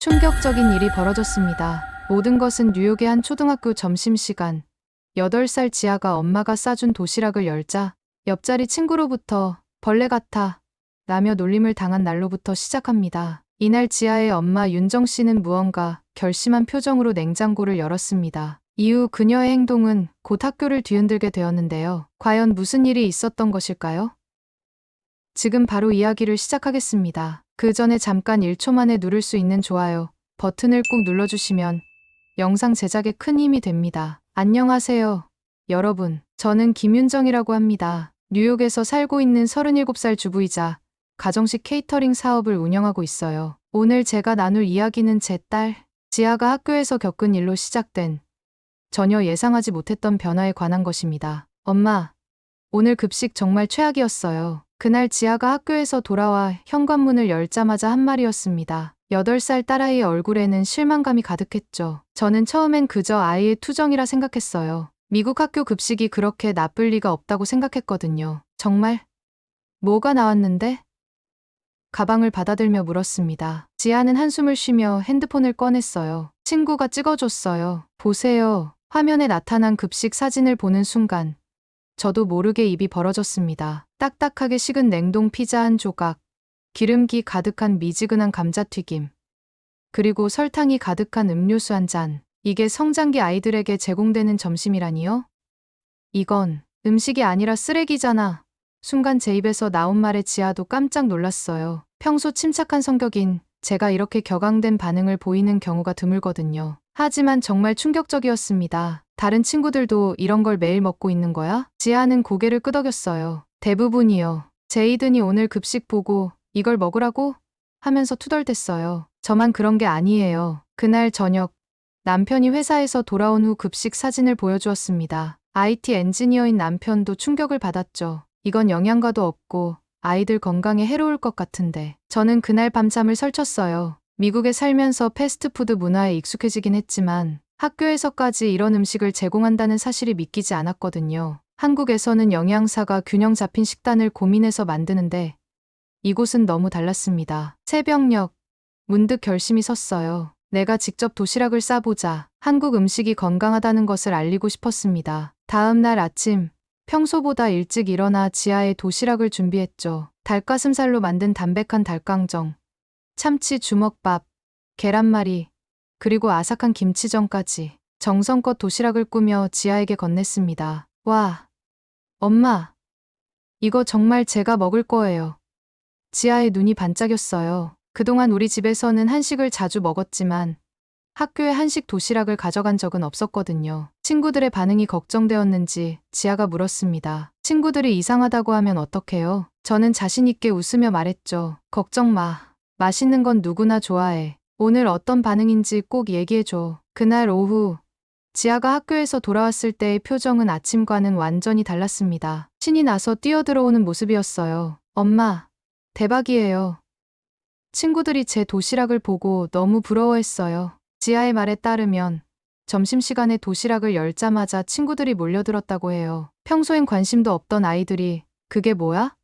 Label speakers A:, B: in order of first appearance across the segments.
A: 충격적인 일이 벌어졌습니다. 모든 것은 뉴욕의 한 초등학교 점심시간. 8살 지아가 엄마가 싸준 도시락을 열자 옆자리 친구로부터 벌레 같아 라며 놀림을 당한 날로부터 시작합니다. 이날 지아의 엄마 윤정 씨는 무언가 결심한 표정으로 냉장고를 열었습니다. 이후 그녀의 행동은 곧 학교를 뒤흔들게 되었는데요. 과연 무슨 일이 있었던 것일까요? 지금 바로 이야기를 시작하겠습니다. 그 전에 잠깐 1초 만에 누를 수 있는 좋아요 버튼을 꾹 눌러주시면 영상 제작에 큰 힘이 됩니다. 안녕하세요, 여러분. 저는 김윤정이라고 합니다. 뉴욕에서 살고 있는 37살 주부이자 가정식 케이터링 사업을 운영하고 있어요. 오늘 제가 나눌 이야기는 제 딸 지아가 학교에서 겪은 일로 시작된 전혀 예상하지 못했던 변화에 관한 것입니다. 엄마, 오늘 급식 정말 최악이었어요. 그날 지아가 학교에서 돌아와 현관문을 열자마자 한 말이었습니다. 8살 딸아이의 얼굴에는 실망감이 가득했죠. 저는 처음엔 그저 아이의 투정이라 생각했어요. 미국 학교 급식이 그렇게 나쁠 리가 없다고 생각했거든요. 정말? 뭐가 나왔는데? 가방을 받아들며 물었습니다. 지아는 한숨을 쉬며 핸드폰을 꺼냈어요. 친구가 찍어줬어요. 보세요. 화면에 나타난 급식 사진을 보는 순간 저도 모르게 입이 벌어졌습니다. 딱딱하게 식은 냉동 피자 한 조각, 기름기 가득한 미지근한 감자튀김, 그리고 설탕이 가득한 음료수 한 잔. 이게 성장기 아이들에게 제공되는 점심이라니요? 이건 음식이 아니라 쓰레기잖아. 순간 제 입에서 나온 말에 지아도 깜짝 놀랐어요. 평소 침착한 성격인 제가 이렇게 격앙된 반응을 보이는 경우가 드물거든요. 하지만 정말 충격적이었습니다. 다른 친구들도 이런 걸 매일 먹고 있는 거야? 지아는 고개를 끄덕였어요. 대부분이요. 제이든이 오늘 급식 보고 이걸 먹으라고? 하면서 투덜댔어요. 저만 그런 게 아니에요. 그날 저녁 남편이 회사에서 돌아온 후 급식 사진을 보여주었습니다. IT 엔지니어인 남편도 충격을 받았죠. 이건 영양가도 없고 아이들 건강에 해로울 것 같은데. 저는 그날 밤잠을 설쳤어요. 미국에 살면서 패스트푸드 문화에 익숙해지긴 했지만 학교에서까지 이런 음식을 제공한다는 사실이 믿기지 않았거든요. 한국에서는 영양사가 균형 잡힌 식단을 고민해서 만드는데 이곳은 너무 달랐습니다. 새벽녘 문득 결심이 섰어요. 내가 직접 도시락을 싸보자. 한국 음식이 건강하다는 것을 알리고 싶었습니다. 다음 날 아침 평소보다 일찍 일어나 지아의 도시락을 준비했죠. 닭가슴살로 만든 담백한 닭강정, 참치 주먹밥, 계란말이, 그리고 아삭한 김치전까지 정성껏 도시락을 꾸며 지아에게 건넸습니다. 와, 엄마, 이거 정말 제가 먹을 거예요. 지아의 눈이 반짝였어요. 그동안 우리 집에서는 한식을 자주 먹었지만 학교에 한식 도시락을 가져간 적은 없었거든요. 친구들의 반응이 걱정되었는지 지아가 물었습니다. 친구들이 이상하다고 하면 어떡해요? 저는 자신 있게 웃으며 말했죠. 걱정 마. 맛있는 건 누구나 좋아해. 오늘 어떤 반응인지 꼭 얘기해줘. 그날 오후 지아가 학교에서 돌아왔을 때의 표정은 아침과는 완전히 달랐습니다. 신이 나서 뛰어들어오는 모습이었어요. 엄마, 대박이에요. 친구들이 제 도시락을 보고 너무 부러워했어요. 지아의 말에 따르면 점심시간에 도시락을 열자마자 친구들이 몰려들었다고 해요. 평소엔 관심도 없던 아이들이 그게 뭐야?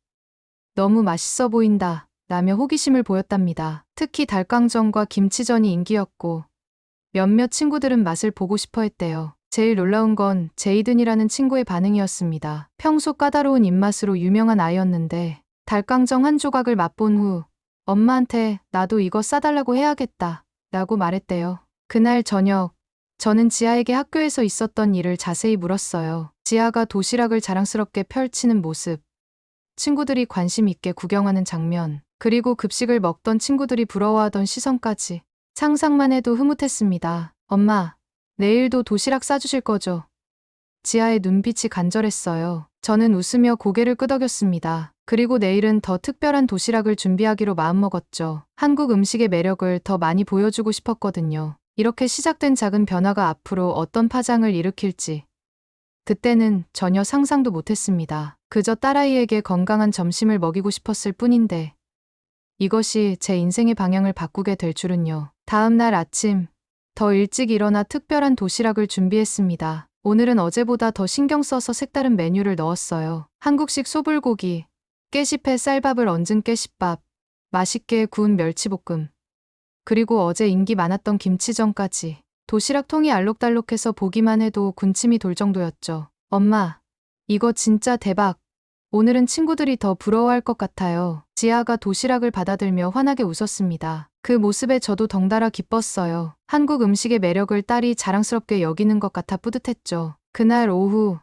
A: 너무 맛있어 보인다 라며 호기심을 보였답니다. 특히 닭강정과 김치전이 인기였고 몇몇 친구들은 맛을 보고 싶어 했대요. 제일 놀라운 건 제이든이라는 친구의 반응이었습니다. 평소 까다로운 입맛으로 유명한 아이였는데 닭강정 한 조각을 맛본 후 엄마한테 나도 이거 싸달라고 해야겠다 라고 말했대요. 그날 저녁 저는 지아에게 학교에서 있었던 일을 자세히 물었어요. 지아가 도시락을 자랑스럽게 펼치는 모습, 친구들이 관심 있게 구경하는 장면, 그리고 급식을 먹던 친구들이 부러워하던 시선까지 상상만 해도 흐뭇했습니다. 엄마, 내일도 도시락 싸주실 거죠? 지아의 눈빛이 간절했어요. 저는 웃으며 고개를 끄덕였습니다. 그리고 내일은 더 특별한 도시락을 준비하기로 마음먹었죠. 한국 음식의 매력을 더 많이 보여주고 싶었거든요. 이렇게 시작된 작은 변화가 앞으로 어떤 파장을 일으킬지 그때는 전혀 상상도 못했습니다. 그저 딸아이에게 건강한 점심을 먹이고 싶었을 뿐인데 이것이 제 인생의 방향을 바꾸게 될 줄은요. 다음 날 아침 더 일찍 일어나 특별한 도시락을 준비했습니다. 오늘은 어제보다 더 신경 써서 색다른 메뉴를 넣었어요. 한국식 소불고기, 깨시패 쌀밥을 얹은 깨시밥, 맛있게 구운 멸치볶음, 그리고 어제 인기 많았던 김치전까지. 도시락 통이 알록달록해서 보기만 해도 군침이 돌 정도였죠. 엄마, 이거 진짜 대박. 오늘은 친구들이 더 부러워할 것 같아요. 지아가 도시락을 받아들며 환하게 웃었습니다. 그 모습에 저도 덩달아 기뻤어요. 한국 음식의 매력을 딸이 자랑스럽게 여기는 것 같아 뿌듯했죠. 그날 오후,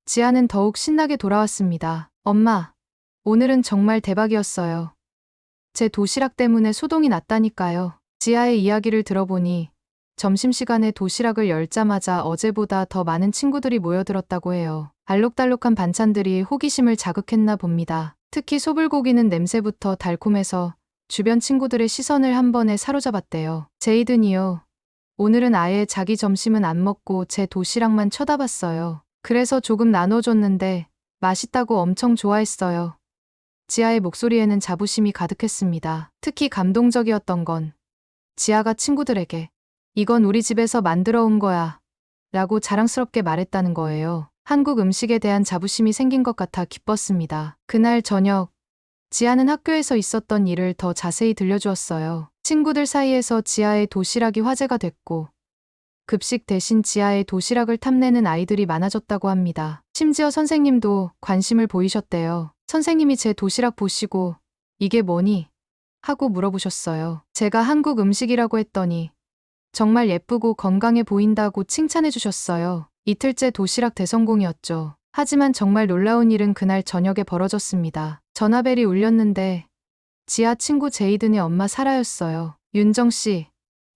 A: 지아는 더욱 신나게 돌아왔습니다. 엄마, 오늘은 정말 대박이었어요. 제 도시락 때문에 소동이 났다니까요. 지아의 이야기를 들어보니 점심시간에 도시락을 열자마자 어제보다 더 많은 친구들이 모여들었다고 해요. 알록달록한 반찬들이 호기심을 자극했나 봅니다. 특히 소불고기는 냄새부터 달콤해서 주변 친구들의 시선을 한 번에 사로잡았대요. 제이든이요. 오늘은 아예 자기 점심은 안 먹고 제 도시락만 쳐다봤어요. 그래서 조금 나눠줬는데 맛있다고 엄청 좋아했어요. 지아의 목소리에는 자부심이 가득했습니다. 특히 감동적이었던 건 지아가 친구들에게 이건 우리 집에서 만들어 온 거야 라고 자랑스럽게 말했다는 거예요. 한국 음식에 대한 자부심이 생긴 것 같아 기뻤습니다. 그날 저녁, 지아는 학교에서 있었던 일을 더 자세히 들려주었어요. 친구들 사이에서 지아의 도시락이 화제가 됐고, 급식 대신 지아의 도시락을 탐내는 아이들이 많아졌다고 합니다. 심지어 선생님도 관심을 보이셨대요. 선생님이 제 도시락 보시고 이게 뭐니? 하고 물어보셨어요. 제가 한국 음식이라고 했더니 정말 예쁘고 건강해 보인다고 칭찬해 주셨어요. 이틀째 도시락 대성공이었죠. 하지만 정말 놀라운 일은 그날 저녁에 벌어졌습니다. 전화벨이 울렸는데 지아 친구 제이든의 엄마 사라였어요. 윤정 씨,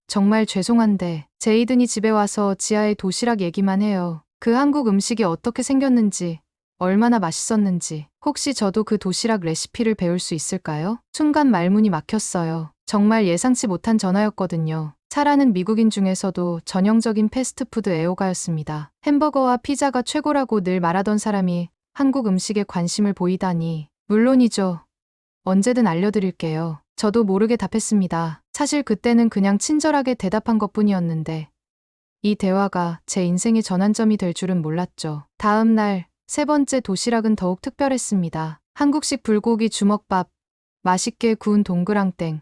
A: 정말 죄송한데 제이든이 집에 와서 지아의 도시락 얘기만 해요. 그 한국 음식이 어떻게 생겼는지, 얼마나 맛있었는지. 혹시 저도 그 도시락 레시피를 배울 수 있을까요? 순간 말문이 막혔어요. 정말 예상치 못한 전화였거든요. 사라는 미국인 중에서도 전형적인 패스트푸드 애호가였습니다. 햄버거와 피자가 최고라고 늘 말하던 사람이 한국 음식에 관심을 보이다니. 물론이죠. 언제든 알려드릴게요. 저도 모르게 답했습니다. 사실 그때는 그냥 친절하게 대답한 것뿐이었는데 이 대화가 제 인생의 전환점이 될 줄은 몰랐죠. 다음 날 세 번째 도시락은 더욱 특별했습니다. 한국식 불고기 주먹밥, 맛있게 구운 동그랑땡,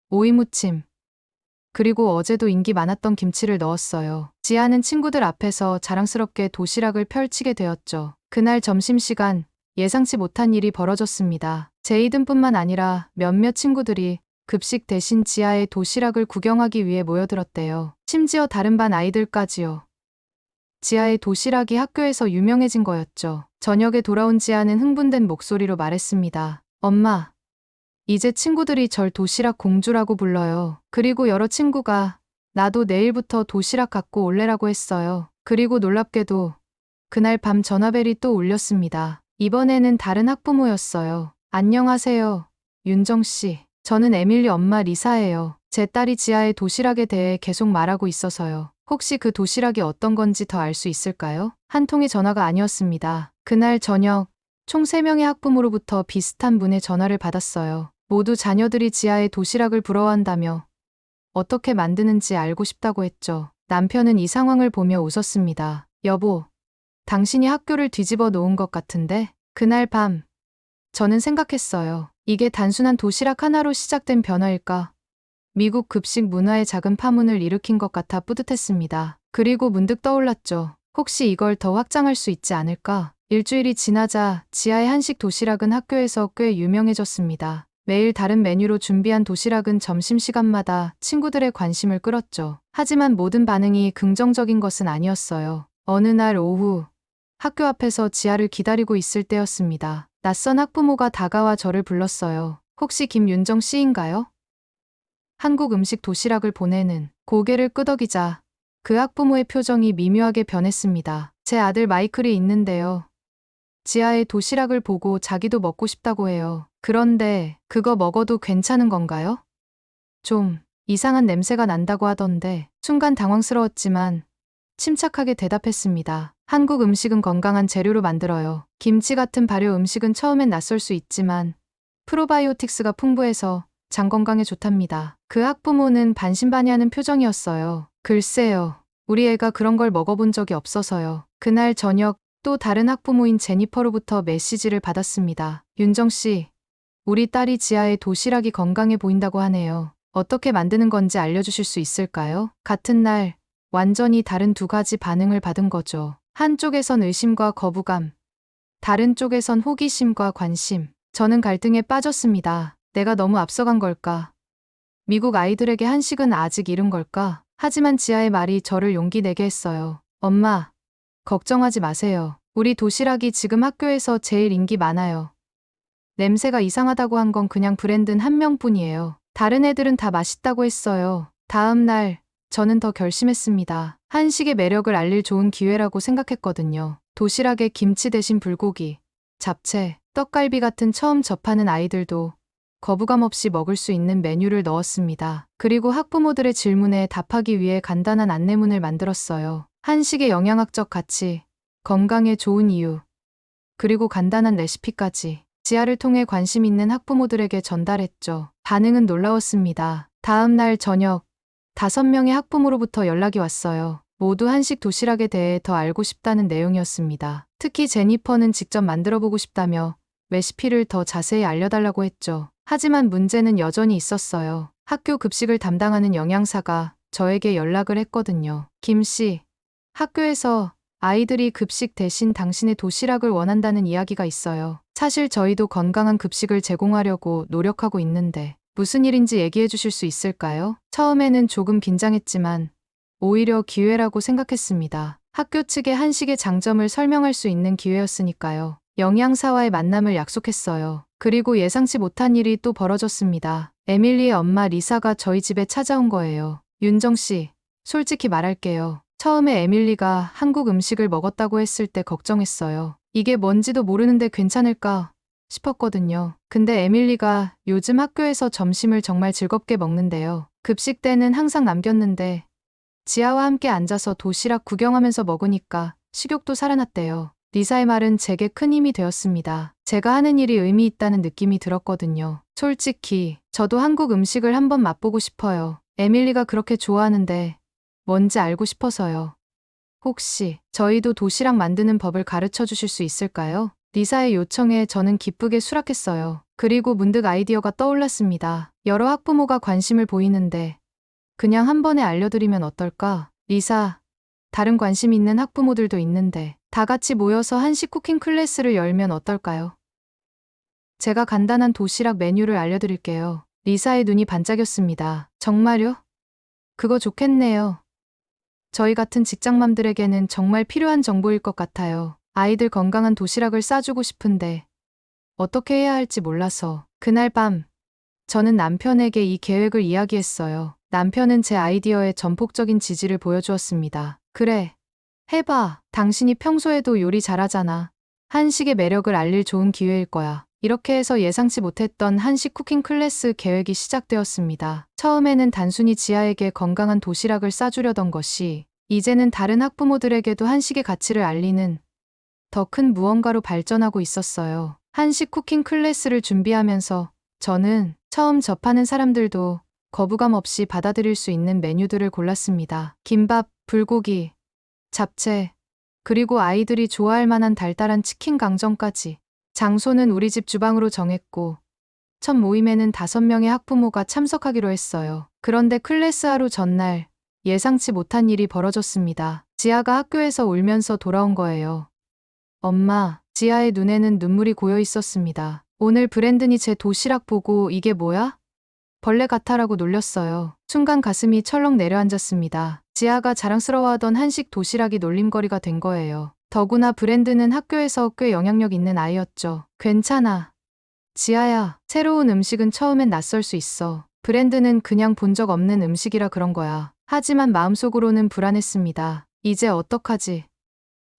A: 오이무침, 그리고 어제도 인기 많았던 김치를 넣었어요. 지아는 친구들 앞에서 자랑스럽게 도시락을 펼치게 되었죠. 그날 점심시간 예상치 못한 일이 벌어졌습니다. 제이든뿐만 아니라 몇몇 친구들이 급식 대신 지아의 도시락을 구경하기 위해 모여들었대요. 심지어 다른 반 아이들까지요. 지아의 도시락이 학교에서 유명해진 거였죠. 저녁에 돌아온 지아는 흥분된 목소리로 말했습니다. 엄마, 이제 친구들이 절 도시락 공주라고 불러요. 그리고 여러 친구가 나도 내일부터 도시락 갖고 올래라고 했어요. 그리고 놀랍게도 그날 밤 전화벨이 또 울렸습니다. 이번에는 다른 학부모였어요. 안녕하세요, 윤정 씨. 저는 에밀리 엄마 리사예요. 제 딸이 지아의 도시락에 대해 계속 말하고 있어서요. 혹시 그 도시락이 어떤 건지 더 알 수 있을까요? 한 통의 전화가 아니었습니다. 그날 저녁 총 3명의 학부모로부터 비슷한 분의 전화를 받았어요. 모두 자녀들이 지아의 도시락을 부러워한다며 어떻게 만드는지 알고 싶다고 했죠. 남편은 이 상황을 보며 웃었습니다. 여보, 당신이 학교를 뒤집어 놓은 것 같은데? 그날 밤 저는 생각했어요. 이게 단순한 도시락 하나로 시작된 변화일까? 미국 급식 문화의 작은 파문을 일으킨 것 같아 뿌듯했습니다. 그리고 문득 떠올랐죠. 혹시 이걸 더 확장할 수 있지 않을까? 일주일이 지나자 지아의 한식 도시락은 학교에서 꽤 유명해졌습니다. 매일 다른 메뉴로 준비한 도시락은 점심시간마다 친구들의 관심을 끌었죠. 하지만 모든 반응이 긍정적인 것은 아니었어요. 어느 날 오후, 학교 앞에서 지아를 기다리고 있을 때였습니다. 낯선 학부모가 다가와 저를 불렀어요. 혹시 김윤정 씨인가요? 한국 음식 도시락을 보내는. 고개를 끄덕이자 그 학부모의 표정이 미묘하게 변했습니다. 제 아들 마이클이 있는데요. 지아의 도시락을 보고 자기도 먹고 싶다고 해요. 그런데 그거 먹어도 괜찮은 건가요? 좀 이상한 냄새가 난다고 하던데. 순간 당황스러웠지만 침착하게 대답했습니다. 한국 음식은 건강한 재료로 만들어요. 김치 같은 발효 음식은 처음엔 낯설 수 있지만 프로바이오틱스가 풍부해서 장 건강에 좋답니다. 그 학부모는 반신반의하는 표정이었어요. 글쎄요. 우리 애가 그런 걸 먹어본 적이 없어서요. 그날 저녁 또 다른 학부모인 제니퍼로부터 메시지를 받았습니다. 윤정 씨, 우리 딸이 지아의 도시락이 건강해 보인다고 하네요. 어떻게 만드는 건지 알려주실 수 있을까요? 같은 날, 완전히 다른 두 가지 반응을 받은 거죠. 한쪽에선 의심과 거부감, 다른 쪽에선 호기심과 관심. 저는 갈등에 빠졌습니다. 내가 너무 앞서간 걸까? 미국 아이들에게 한식은 아직 이른 걸까? 하지만 지아의 말이 저를 용기 내게 했어요. 엄마, 걱정하지 마세요. 우리 도시락이 지금 학교에서 제일 인기 많아요. 냄새가 이상하다고 한 건 그냥 브랜든 한 명뿐이에요. 다른 애들은 다 맛있다고 했어요. 다음 날, 저는 더 결심했습니다. 한식의 매력을 알릴 좋은 기회라고 생각했거든요. 도시락에 김치 대신 불고기, 잡채, 떡갈비 같은 처음 접하는 아이들도 거부감 없이 먹을 수 있는 메뉴를 넣었습니다. 그리고 학부모들의 질문에 답하기 위해 간단한 안내문을 만들었어요. 한식의 영양학적 가치, 건강에 좋은 이유, 그리고 간단한 레시피까지 지아를 통해 관심 있는 학부모들에게 전달했죠. 반응은 놀라웠습니다. 다음 날 저녁, 5명의 학부모로부터 연락이 왔어요. 모두 한식 도시락에 대해 더 알고 싶다는 내용이었습니다. 특히 제니퍼는 직접 만들어보고 싶다며 레시피를 더 자세히 알려달라고 했죠. 하지만 문제는 여전히 있었어요. 학교 급식을 담당하는 영양사가 저에게 연락을 했거든요. 김 씨, 학교에서 아이들이 급식 대신 당신의 도시락을 원한다는 이야기가 있어요. 사실 저희도 건강한 급식을 제공하려고 노력하고 있는데 무슨 일인지 얘기해 주실 수 있을까요? 처음에는 조금 긴장했지만 오히려 기회라고 생각했습니다. 학교 측의 한식의 장점을 설명할 수 있는 기회였으니까요. 영양사와의 만남을 약속했어요. 그리고 예상치 못한 일이 또 벌어졌습니다. 에밀리의 엄마 리사가 저희 집에 찾아온 거예요. 윤정 씨, 솔직히 말할게요. 처음에 에밀리가 한국 음식을 먹었다고 했을 때 걱정했어요. 이게 뭔지도 모르는데 괜찮을까 싶었거든요. 근데 에밀리가 요즘 학교에서 점심을 정말 즐겁게 먹는데요. 급식 때는 항상 남겼는데 지아와 함께 앉아서 도시락 구경하면서 먹으니까 식욕도 살아났대요. 리사의 말은 제게 큰 힘이 되었습니다. 제가 하는 일이 의미 있다는 느낌이 들었거든요. 솔직히 저도 한국 음식을 한번 맛보고 싶어요. 에밀리가 그렇게 좋아하는데 뭔지 알고 싶어서요. 혹시 저희도 도시락 만드는 법을 가르쳐 주실 수 있을까요? 리사의 요청에 저는 기쁘게 수락했어요. 그리고 문득 아이디어가 떠올랐습니다. 여러 학부모가 관심을 보이는데 그냥 한 번에 알려드리면 어떨까? 리사, 다른 관심 있는 학부모들도 있는데 다 같이 모여서 한식 쿠킹 클래스를 열면 어떨까요? 제가 간단한 도시락 메뉴를 알려드릴게요. 리사의 눈이 반짝였습니다. 정말요? 그거 좋겠네요. 저희 같은 직장맘들에게는 정말 필요한 정보일 것 같아요. 아이들 건강한 도시락을 싸주고 싶은데 어떻게 해야 할지 몰라서. 그날 밤, 저는 남편에게 이 계획을 이야기했어요. 남편은 제 아이디어에 전폭적인 지지를 보여주었습니다. 그래, 해봐. 당신이 평소에도 요리 잘하잖아. 한식의 매력을 알릴 좋은 기회일 거야. 이렇게 해서 예상치 못했던 한식 쿠킹 클래스 계획이 시작되었습니다. 처음에는 단순히 지아에게 건강한 도시락을 싸주려던 것이 이제는 다른 학부모들에게도 한식의 가치를 알리는 더 큰 무언가로 발전하고 있었어요. 한식 쿠킹 클래스를 준비하면서 저는 처음 접하는 사람들도 거부감 없이 받아들일 수 있는 메뉴들을 골랐습니다. 김밥, 불고기, 잡채, 그리고 아이들이 좋아할 만한 달달한 치킨 강정까지. 장소는 우리 집 주방으로 정했고 첫 모임에는 5명의 학부모가 참석하기로 했어요. 그런데 클래스 하루 전날 예상치 못한 일이 벌어졌습니다. 지아가 학교에서 울면서 돌아온 거예요. 엄마, 지아의 눈에는 눈물이 고여 있었습니다. 오늘 브랜든이 제 도시락 보고 이게 뭐야? 벌레 같아라고 놀렸어요. 순간 가슴이 철렁 내려앉았습니다. 지아가 자랑스러워하던 한식 도시락이 놀림거리가 된 거예요. 더구나 브랜든은 학교에서 꽤 영향력 있는 아이였죠. 괜찮아. 지아야, 새로운 음식은 처음엔 낯설 수 있어. 브랜든은 그냥 본 적 없는 음식이라 그런 거야. 하지만 마음속으로는 불안했습니다. 이제 어떡하지?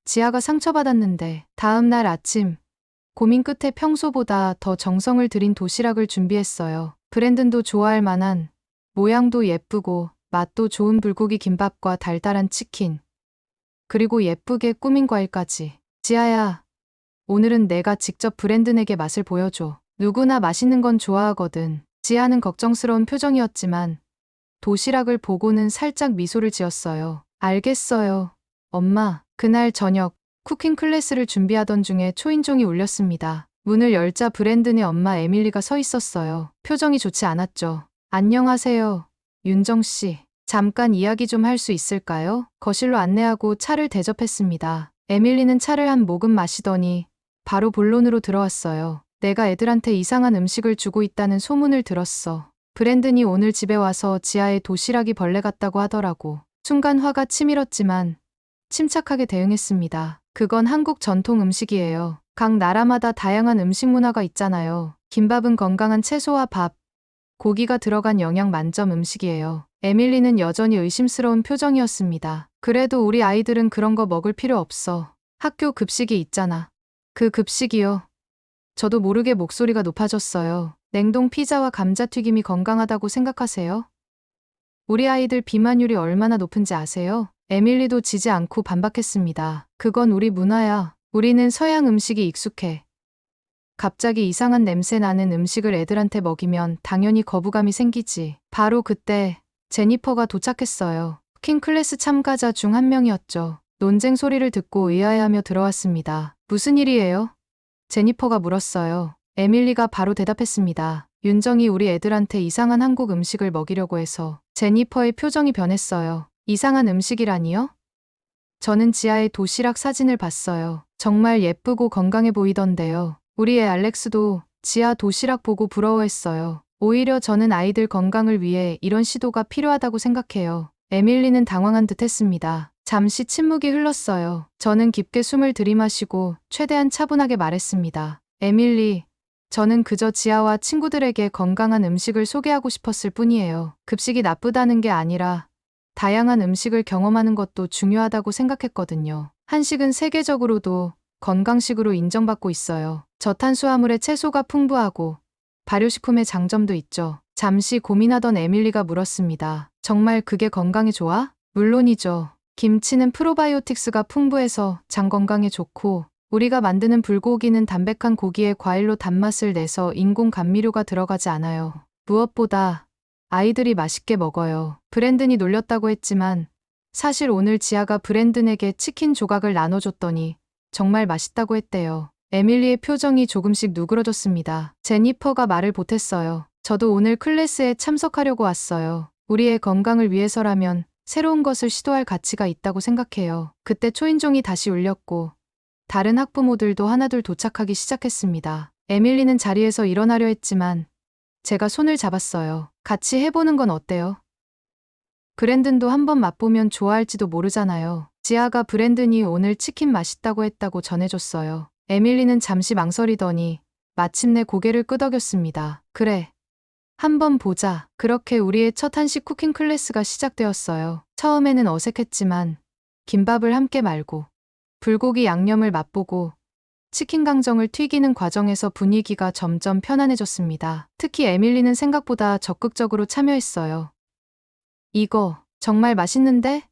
A: 지아가 상처받았는데. 다음 날 아침, 고민 끝에 평소보다 더 정성을 들인 도시락을 준비했어요. 브랜든도 좋아할 만한, 모양도 예쁘고 맛도 좋은 불고기 김밥과 달달한 치킨, 그리고 예쁘게 꾸민 과일까지. 지아야, 오늘은 내가 직접 브랜든에게 맛을 보여줘. 누구나 맛있는 건 좋아하거든. 지아는 걱정스러운 표정이었지만 도시락을 보고는 살짝 미소를 지었어요. 알겠어요, 엄마. 그날 저녁 쿠킹 클래스를 준비하던 중에 초인종이 울렸습니다. 문을 열자 브랜든의 엄마 에밀리가 서 있었어요. 표정이 좋지 않았죠. 안녕하세요. 윤정 씨. 잠깐 이야기 좀 할 수 있을까요? 거실로 안내하고 차를 대접했습니다. 에밀리는 차를 한 모금 마시더니 바로 본론으로 들어왔어요. 내가 애들한테 이상한 음식을 주고 있다는 소문을 들었어. 브랜든이 오늘 집에 와서 지하에 도시락이 벌레 같다고 하더라고. 순간 화가 치밀었지만 침착하게 대응했습니다. 그건 한국 전통 음식이에요. 각 나라마다 다양한 음식 문화가 있잖아요. 김밥은 건강한 채소와 밥, 고기가 들어간 영양 만점 음식이에요. 에밀리는 여전히 의심스러운 표정이었습니다. 그래도 우리 아이들은 그런 거 먹을 필요 없어. 학교 급식이 있잖아. 그 급식이요. 저도 모르게 목소리가 높아졌어요. 냉동 피자와 감자튀김이 건강하다고 생각하세요? 우리 아이들 비만율이 얼마나 높은지 아세요? 에밀리도 지지 않고 반박했습니다. 그건 우리 문화야. 우리는 서양 음식이 익숙해. 갑자기 이상한 냄새 나는 음식을 애들한테 먹이면 당연히 거부감이 생기지. 바로 그때 제니퍼가 도착했어요. 쿠킹 클래스 참가자 중 한 명이었죠. 논쟁 소리를 듣고 의아해하며 들어왔습니다. 무슨 일이에요? 제니퍼가 물었어요. 에밀리가 바로 대답했습니다. 윤정이 우리 애들한테 이상한 한국 음식을 먹이려고 해서. 제니퍼의 표정이 변했어요. 이상한 음식이라니요? 저는 지하의 도시락 사진을 봤어요. 정말 예쁘고 건강해 보이던데요. 우리 애 알렉스도 지하 도시락 보고 부러워했어요. 오히려 저는 아이들 건강을 위해 이런 시도가 필요하다고 생각해요. 에밀리는 당황한 듯 했습니다. 잠시 침묵이 흘렀어요. 저는 깊게 숨을 들이마시고 최대한 차분하게 말했습니다. 에밀리, 저는 그저 지아와 친구들에게 건강한 음식을 소개하고 싶었을 뿐이에요. 급식이 나쁘다는 게 아니라 다양한 음식을 경험하는 것도 중요하다고 생각했거든요. 한식은 세계적으로도 건강식으로 인정받고 있어요. 저탄수화물의 채소가 풍부하고 발효식품의 장점도 있죠. 잠시 고민하던 에밀리가 물었습니다. 정말 그게 건강에 좋아? 물론이죠. 김치는 프로바이오틱스가 풍부해서 장 건강에 좋고 우리가 만드는 불고기는 담백한 고기에 과일로 단맛을 내서 인공 감미료가 들어가지 않아요. 무엇보다 아이들이 맛있게 먹어요. 브랜든이 놀렸다고 했지만 사실 오늘 지아가 브랜든에게 치킨 조각을 나눠줬더니 정말 맛있다고 했대요. 에밀리의 표정이 조금씩 누그러졌습니다. 제니퍼가 말을 보탰어요. 저도 오늘 클래스에 참석하려고 왔어요. 우리의 건강을 위해서라면 새로운 것을 시도할 가치가 있다고 생각해요. 그때 초인종이 다시 울렸고 다른 학부모들도 하나둘 도착하기 시작했습니다. 에밀리는 자리에서 일어나려 했지만 제가 손을 잡았어요. 같이 해보는 건 어때요? 브랜든도 한번 맛보면 좋아할지도 모르잖아요. 지아가 브랜든이 오늘 치킨 맛있다고 했다고 전해줬어요. 에밀리는 잠시 망설이더니 마침내 고개를 끄덕였습니다. 그래. 한번 보자. 그렇게 우리의 첫 한식 쿠킹 클래스가 시작되었어요. 처음에는 어색했지만 김밥을 함께 말고 불고기 양념을 맛보고 치킨 강정을 튀기는 과정에서 분위기가 점점 편안해졌습니다. 특히 에밀리는 생각보다 적극적으로 참여했어요. 이거 정말 맛있는데?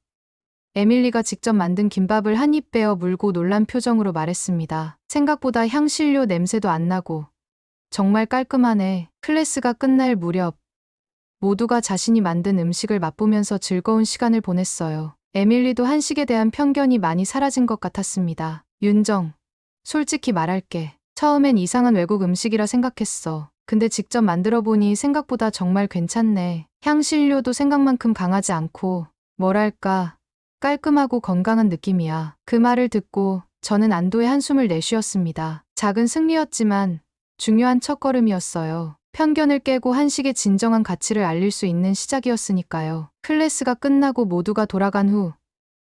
A: 에밀리가 직접 만든 김밥을 한 입 베어 물고 놀란 표정으로 말했습니다. 생각보다 향신료 냄새도 안 나고 정말 깔끔하네. 클래스가 끝날 무렵 모두가 자신이 만든 음식을 맛보면서 즐거운 시간을 보냈어요. 에밀리도 한식에 대한 편견이 많이 사라진 것 같았습니다. 윤정, 솔직히 말할게. 처음엔 이상한 외국 음식이라 생각했어. 근데 직접 만들어 보니 생각보다 정말 괜찮네. 향신료도 생각만큼 강하지 않고 뭐랄까 깔끔하고 건강한 느낌이야. 그 말을 듣고 저는 안도의 한숨을 내쉬었습니다. 작은 승리였지만 중요한 첫걸음이었어요. 편견을 깨고 한식의 진정한 가치를 알릴 수 있는 시작이었으니까요. 클래스가 끝나고 모두가 돌아간 후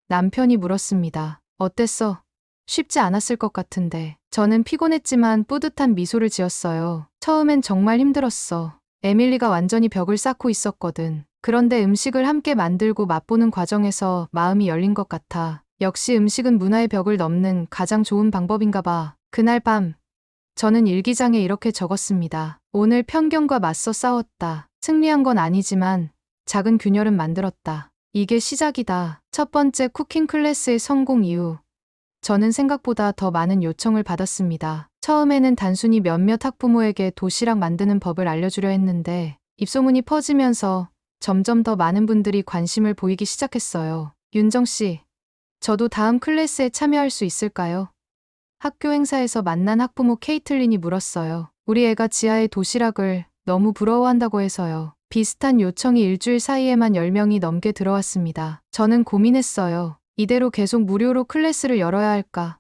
A: 남편이 물었습니다. 어땠어? 쉽지 않았을 것 같은데. 저는 피곤했지만 뿌듯한 미소를 지었어요. 처음엔 정말 힘들었어. 에밀리가 완전히 벽을 쌓고 있었거든. 그런데 음식을 함께 만들고 맛보는 과정에서 마음이 열린 것 같아. 역시 음식은 문화의 벽을 넘는 가장 좋은 방법인가 봐. 그날 밤 저는 일기장에 이렇게 적었습니다. 오늘 편견과 맞서 싸웠다. 승리한 건 아니지만 작은 균열은 만들었다. 이게 시작이다. 첫 번째 쿠킹 클래스의 성공 이후 저는 생각보다 더 많은 요청을 받았습니다. 처음에는 단순히 몇몇 학부모에게 도시락 만드는 법을 알려주려 했는데 입소문이 퍼지면서 점점 더 많은 분들이 관심을 보이기 시작했어요. 윤정 씨, 저도 다음 클래스에 참여할 수 있을까요? 학교 행사에서 만난 학부모 케이틀린이 물었어요. 우리 애가 지하의 도시락을 너무 부러워한다고 해서요. 비슷한 요청이 일주일 사이에만 10명이 넘게 들어왔습니다. 저는 고민했어요. 이대로 계속 무료로 클래스를 열어야 할까?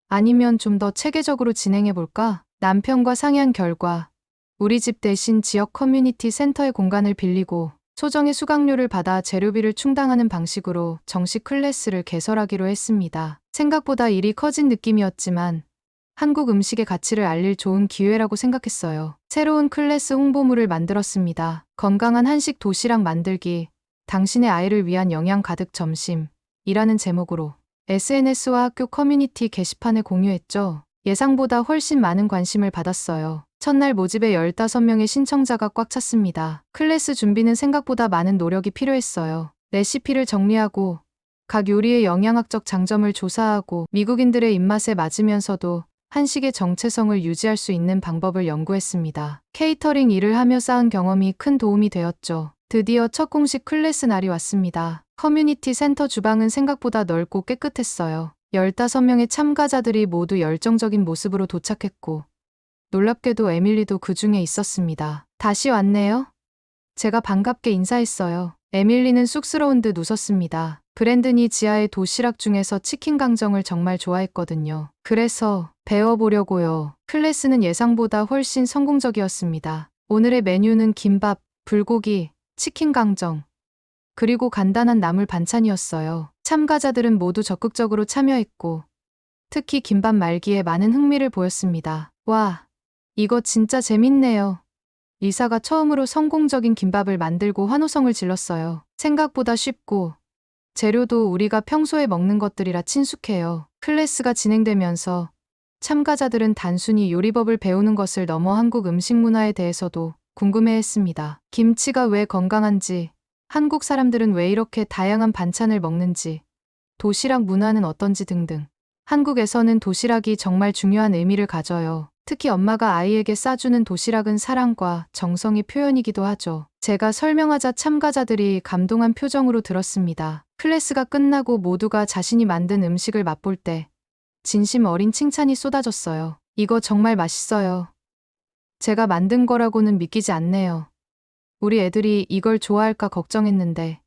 A: 아니면 좀 더 체계적으로 진행해볼까? 남편과 상의한 결과 우리 집 대신 지역 커뮤니티 센터의 공간을 빌리고 소정의 수강료를 받아 재료비를 충당하는 방식으로 정식 클래스를 개설하기로 했습니다. 생각보다 일이 커진 느낌이었지만 한국 음식의 가치를 알릴 좋은 기회라고 생각했어요. 새로운 클래스 홍보물을 만들었습니다. 건강한 한식 도시락 만들기, 당신의 아이를 위한 영양 가득 점심이라는 제목으로 SNS와 학교 커뮤니티 게시판에 공유했죠. 예상보다 훨씬 많은 관심을 받았어요. 첫날 모집에 15명의 신청자가 꽉 찼습니다. 클래스 준비는 생각보다 많은 노력이 필요했어요. 레시피를 정리하고 각 요리의 영양학적 장점을 조사하고 미국인들의 입맛에 맞으면서도 한식의 정체성을 유지할 수 있는 방법을 연구했습니다. 케이터링 일을 하며 쌓은 경험이 큰 도움이 되었죠. 드디어 첫 공식 클래스 날이 왔습니다. 커뮤니티 센터 주방은 생각보다 넓고 깨끗했어요. 15명의 참가자들이 모두 열정적인 모습으로 도착했고 놀랍게도 에밀리도 그 중에 있었습니다. 다시 왔네요. 제가 반갑게 인사했어요. 에밀리는 쑥스러운 듯 웃었습니다. 브랜든이 지하의 도시락 중에서 치킨 강정을 정말 좋아했거든요. 그래서 배워보려고요. 클래스는 예상보다 훨씬 성공적이었습니다. 오늘의 메뉴는 김밥, 불고기, 치킨 강정, 그리고 간단한 나물 반찬이었어요. 참가자들은 모두 적극적으로 참여했고 특히 김밥 말기에 많은 흥미를 보였습니다. 와, 이거 진짜 재밌네요. 리사가 처음으로 성공적인 김밥을 만들고 환호성을 질렀어요. 생각보다 쉽고 재료도 우리가 평소에 먹는 것들이라 친숙해요. 클래스가 진행되면서 참가자들은 단순히 요리법을 배우는 것을 넘어 한국 음식 문화에 대해서도 궁금해했습니다. 김치가 왜 건강한지, 한국 사람들은 왜 이렇게 다양한 반찬을 먹는지, 도시락 문화는 어떤지 등등. 한국에서는 도시락이 정말 중요한 의미를 가져요. 특히 엄마가 아이에게 싸주는 도시락은 사랑과 정성의 표현이기도 하죠. 제가 설명하자 참가자들이 감동한 표정으로 들었습니다. 클래스가 끝나고 모두가 자신이 만든 음식을 맛볼 때 진심 어린 칭찬이 쏟아졌어요. 이거 정말 맛있어요. 제가 만든 거라고는 믿기지 않네요. 우리 애들이 이걸 좋아할까 걱정했는데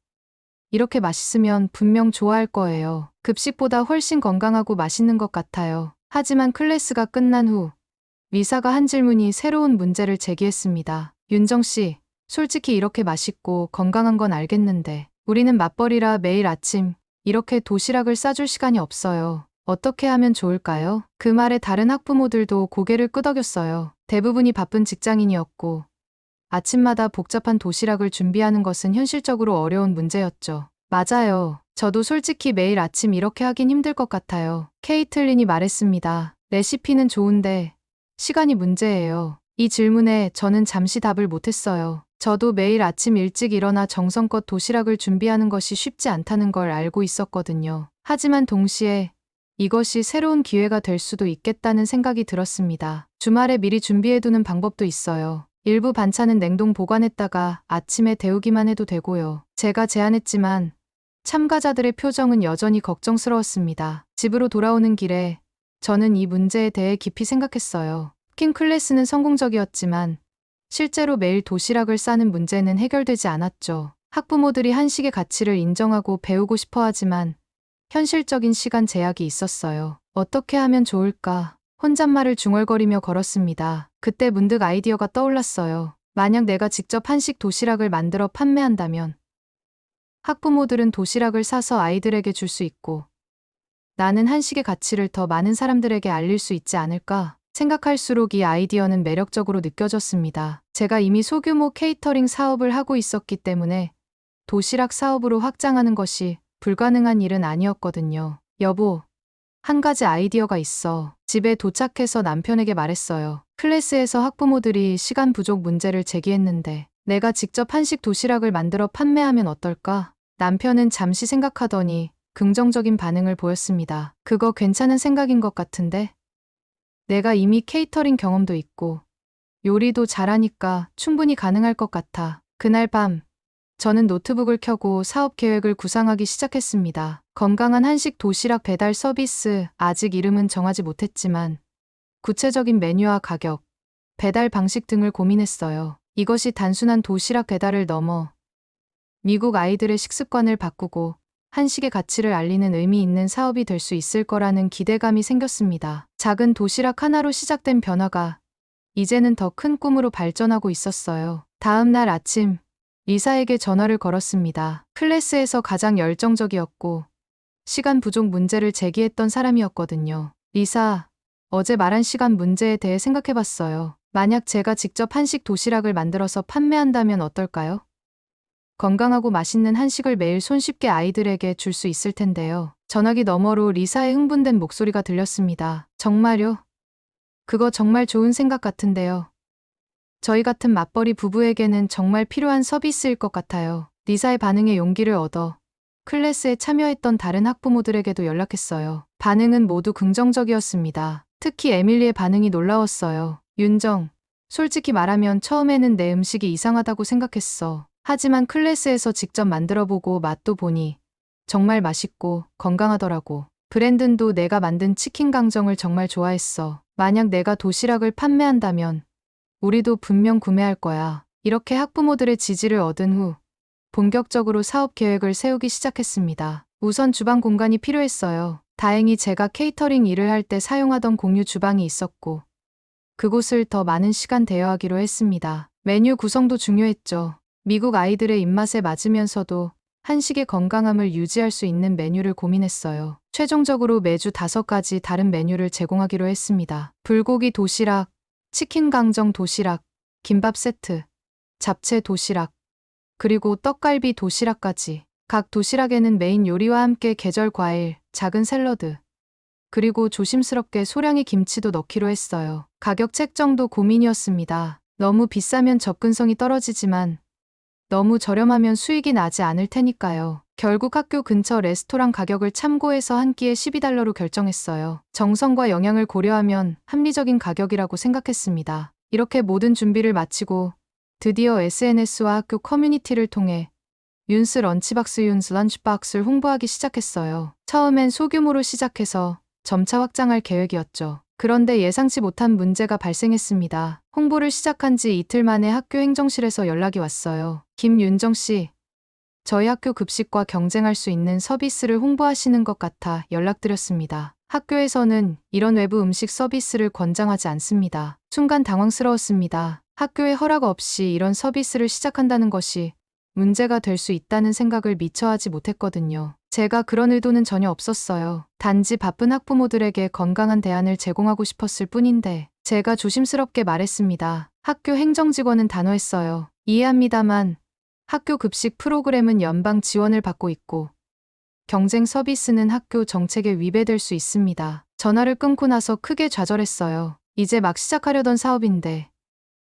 A: 이렇게 맛있으면 분명 좋아할 거예요. 급식보다 훨씬 건강하고 맛있는 것 같아요. 하지만 클래스가 끝난 후 리사가 한 질문이 새로운 문제를 제기했습니다. 윤정 씨, 솔직히 이렇게 맛있고 건강한 건 알겠는데 우리는 맞벌이라 매일 아침 이렇게 도시락을 싸줄 시간이 없어요. 어떻게 하면 좋을까요? 그 말에 다른 학부모들도 고개를 끄덕였어요. 대부분이 바쁜 직장인이었고 아침마다 복잡한 도시락을 준비하는 것은 현실적으로 어려운 문제였죠. 맞아요. 저도 솔직히 매일 아침 이렇게 하긴 힘들 것 같아요. 케이틀린이 말했습니다. 레시피는 좋은데 시간이 문제예요. 이 질문에 저는 잠시 답을 못했어요. 저도 매일 아침 일찍 일어나 정성껏 도시락을 준비하는 것이 쉽지 않다는 걸 알고 있었거든요. 하지만 동시에 이것이 새로운 기회가 될 수도 있겠다는 생각이 들었습니다. 주말에 미리 준비해두는 방법도 있어요. 일부 반찬은 냉동 보관했다가 아침에 데우기만 해도 되고요. 제가 제안했지만 참가자들의 표정은 여전히 걱정스러웠습니다. 집으로 돌아오는 길에 저는 이 문제에 대해 깊이 생각했어요. 쿠킹 클래스는 성공적이었지만 실제로 매일 도시락을 싸는 문제는 해결되지 않았죠. 학부모들이 한식의 가치를 인정하고 배우고 싶어 하지만 현실적인 시간 제약이 있었어요. 어떻게 하면 좋을까? 혼잣말을 중얼거리며 걸었습니다. 그때 문득 아이디어가 떠올랐어요. 만약 내가 직접 한식 도시락을 만들어 판매한다면 학부모들은 도시락을 사서 아이들에게 줄 수 있고 나는 한식의 가치를 더 많은 사람들에게 알릴 수 있지 않을까? 생각할수록 이 아이디어는 매력적으로 느껴졌습니다. 제가 이미 소규모 케이터링 사업을 하고 있었기 때문에 도시락 사업으로 확장하는 것이 불가능한 일은 아니었거든요. 여보, 한 가지 아이디어가 있어. 집에 도착해서 남편에게 말했어요. 클래스에서 학부모들이 시간 부족 문제를 제기했는데 내가 직접 한식 도시락을 만들어 판매하면 어떨까? 남편은 잠시 생각하더니 긍정적인 반응을 보였습니다. 그거 괜찮은 생각인 것 같은데? 내가 이미 케이터링 경험도 있고 요리도 잘하니까 충분히 가능할 것 같아. 그날 밤 저는 노트북을 켜고 사업 계획을 구상하기 시작했습니다. 건강한 한식 도시락 배달 서비스, 아직 이름은 정하지 못했지만 구체적인 메뉴와 가격, 배달 방식 등을 고민했어요. 이것이 단순한 도시락 배달을 넘어 미국 아이들의 식습관을 바꾸고 한식의 가치를 알리는 의미 있는 사업이 될 수 있을 거라는 기대감이 생겼습니다. 작은 도시락 하나로 시작된 변화가 이제는 더 큰 꿈으로 발전하고 있었어요. 다음 날 아침, 리사에게 전화를 걸었습니다. 클래스에서 가장 열정적이었고 시간 부족 문제를 제기했던 사람이었거든요. 리사, 어제 말한 시간 문제에 대해 생각해봤어요. 만약 제가 직접 한식 도시락을 만들어서 판매한다면 어떨까요? 건강하고 맛있는 한식을 매일 손쉽게 아이들에게 줄 수 있을 텐데요. 전화기 너머로 리사의 흥분된 목소리가 들렸습니다. 정말요? 그거 정말 좋은 생각 같은데요. 저희 같은 맞벌이 부부에게는 정말 필요한 서비스일 것 같아요. 리사의 반응에 용기를 얻어 클래스에 참여했던 다른 학부모들에게도 연락했어요. 반응은 모두 긍정적이었습니다. 특히 에밀리의 반응이 놀라웠어요. 윤정, 솔직히 말하면 처음에는 내 음식이 이상하다고 생각했어. 하지만 클래스에서 직접 만들어보고 맛도 보니 정말 맛있고 건강하더라고. 브랜든도 내가 만든 치킨 강정을 정말 좋아했어. 만약 내가 도시락을 판매한다면 우리도 분명 구매할 거야. 이렇게 학부모들의 지지를 얻은 후 본격적으로 사업 계획을 세우기 시작했습니다. 우선 주방 공간이 필요했어요. 다행히 제가 케이터링 일을 할 때 사용하던 공유 주방이 있었고 그곳을 더 많은 시간 대여하기로 했습니다. 메뉴 구성도 중요했죠. 미국 아이들의 입맛에 맞으면서도 한식의 건강함을 유지할 수 있는 메뉴를 고민했어요. 최종적으로 매주 5가지 다른 메뉴를 제공하기로 했습니다. 불고기 도시락, 치킨 강정 도시락, 김밥 세트, 잡채 도시락, 그리고 떡갈비 도시락까지. 각 도시락에는 메인 요리와 함께 계절 과일, 작은 샐러드, 그리고 조심스럽게 소량의 김치도 넣기로 했어요. 가격 책정도 고민이었습니다. 너무 비싸면 접근성이 떨어지지만 너무 저렴하면 수익이 나지 않을 테니까요. 결국 학교 근처 레스토랑 가격을 참고해서 한 끼에 $12로 결정했어요. 정성과 영양을 고려하면 합리적인 가격이라고 생각했습니다. 이렇게 모든 준비를 마치고 드디어 SNS와 학교 커뮤니티를 통해 윤스 런치박스 윤스 런치박스를 홍보하기 시작했어요. 처음엔 소규모로 시작해서 점차 확장할 계획이었죠. 그런데 예상치 못한 문제가 발생했습니다. 홍보를 시작한 지 이틀 만에 학교 행정실에서 연락이 왔어요. 김윤정 씨, 저희 학교 급식과 경쟁할 수 있는 서비스를 홍보하시는 것 같아 연락드렸습니다. 학교에서는 이런 외부 음식 서비스를 권장하지 않습니다. 순간 당황스러웠습니다. 학교의 허락 없이 이런 서비스를 시작한다는 것이 문제가 될 수 있다는 생각을 미처 하지 못했거든요. 제가 그런 의도는 전혀 없었어요. 단지 바쁜 학부모들에게 건강한 대안을 제공하고 싶었을 뿐인데 제가 조심스럽게 말했습니다. 학교 행정직원은 단호했어요. 이해합니다만 학교 급식 프로그램은 연방 지원을 받고 있고 경쟁 서비스는 학교 정책에 위배될 수 있습니다. 전화를 끊고 나서 크게 좌절했어요. 이제 막 시작하려던 사업인데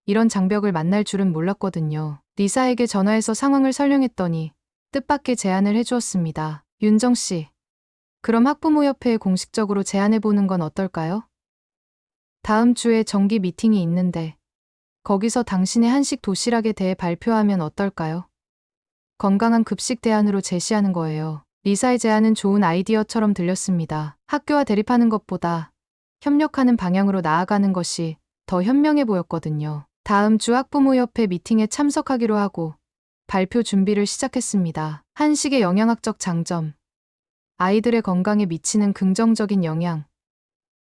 A: 이런 장벽을 만날 줄은 몰랐거든요. 리사에게 전화해서 상황을 설명했더니 뜻밖의 제안을 해주었습니다. 윤정 씨, 그럼 학부모협회에 공식적으로 제안해보는 건 어떨까요? 다음 주에 정기 미팅이 있는데 거기서 당신의 한식 도시락에 대해 발표하면 어떨까요? 건강한 급식 대안으로 제시하는 거예요. 리사의 제안은 좋은 아이디어처럼 들렸습니다. 학교와 대립하는 것보다 협력하는 방향으로 나아가는 것이 더 현명해 보였거든요. 다음 주 학부모협회 미팅에 참석하기로 하고 발표 준비를 시작했습니다. 한식의 영양학적 장점, 아이들의 건강에 미치는 긍정적인 영향,